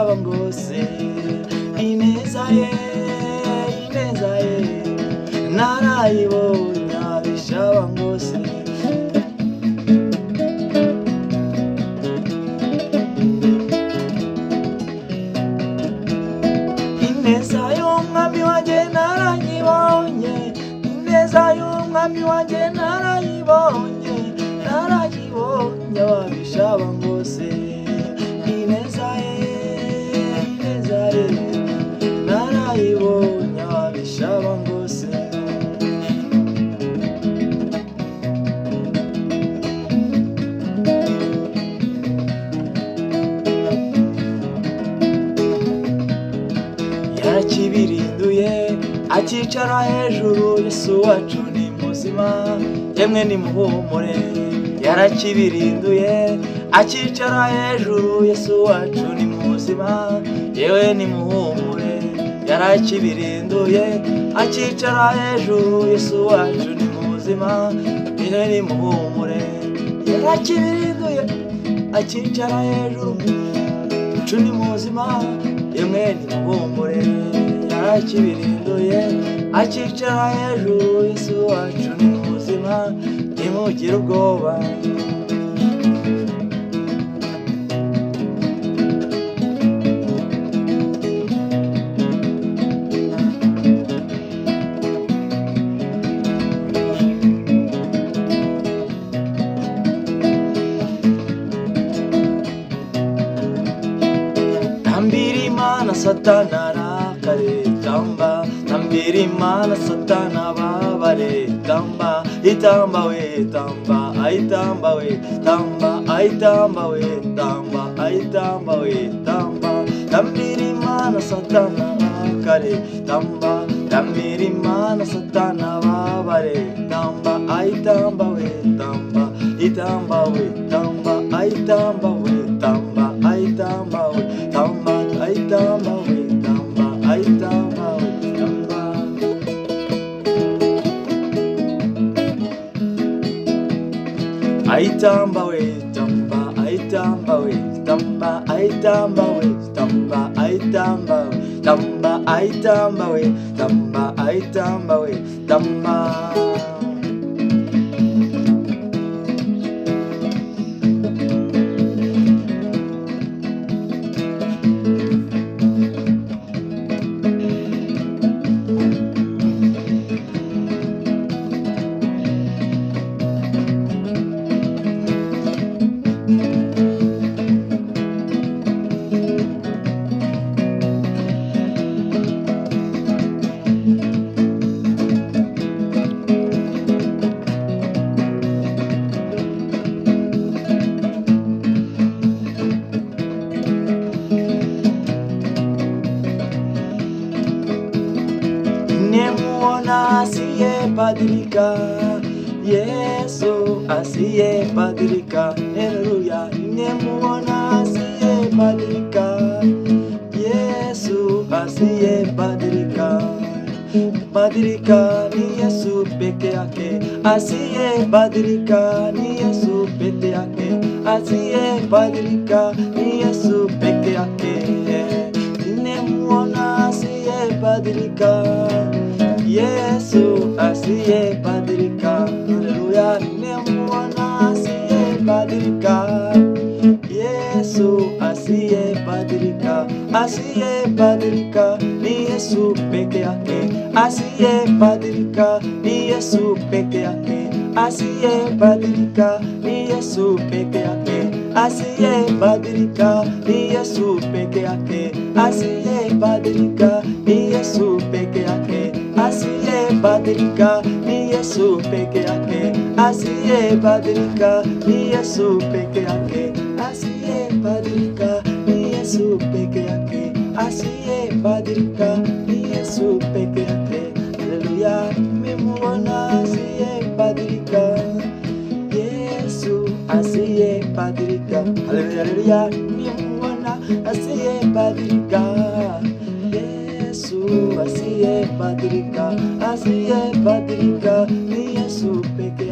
abishaba ngose ineza ye narayibonye abishaba ngose ineza y'umwami wanjye narayibonye ineza y'umwami wanjye narayibonye abishaba ngose ineza ye narayibonye abishaba ngose yarakibirinduye akicara hejuru Yesu wacu ni muzima yemwe nimuhumure yarakibirinduye akicara hejuru Yesu wacu ni muzima yewe nimuhumure yarakibirinduye akicara hejuru Yesu wacu ni muzima yewe nimuhumure yarakibirinduye akicara hejuru Yesu ni muzima yemwe nimuhumure yarakibirinduye akicara hejuru Yesu wacu ni muzima ntimugire ubwoba tambira Imana Satani arakare tamba tambira Imana Satani ababare tamba itamba we tamba aitamba we tamba aitamba we tamba aitamba we tamba tambira Imana Satani arakare tamba tambira Imana Satani ababare tamba aitamba we tamba itamba we tamba aitamba we tamba aitamba we tamba aitamba we tamba aitamba we tamba aitamba we tamba aitamba we tamba aitamba we tamba aitamba tamba aitamba we tamba aitamba we tamba Nimemuona asiyebadilika, Yesu asiyebadilika, haleluya. Nimemuona asiyebadilika, Yesu asiyebadilika, badilika ni Yesu peke yake, asiyebadilika ni Yesu peke yake, asiyebadilika ni Yesu peke yake. Nimemuona asiyebadilika, Yesu asiyebadilika, haleluya. Nimemuona asiyebadilika, Yesu asiyebadilika, asiyebadilika ni Yesu peke yake, asiyebadilika ni Yesu peke yake, asiyebadilika ni Yesu peke yake, asiyebadilika ni Yesu peke yake, asiyebadilika ni Yesu peke yake, asiyebadilika ni Yesu peke yake, asiyebadilika ni Yesu peke yake, asiyebadilika ni Yesu peke yake, asiyebadilika ni Yesu peke yake, haleluya. Nimemuona asiyebadilika, Yesu asiyebadilika, haleluya. Nimemuona asiyebadilika, Yesu asiyebadilika, asiyebadilika ni Yesu peke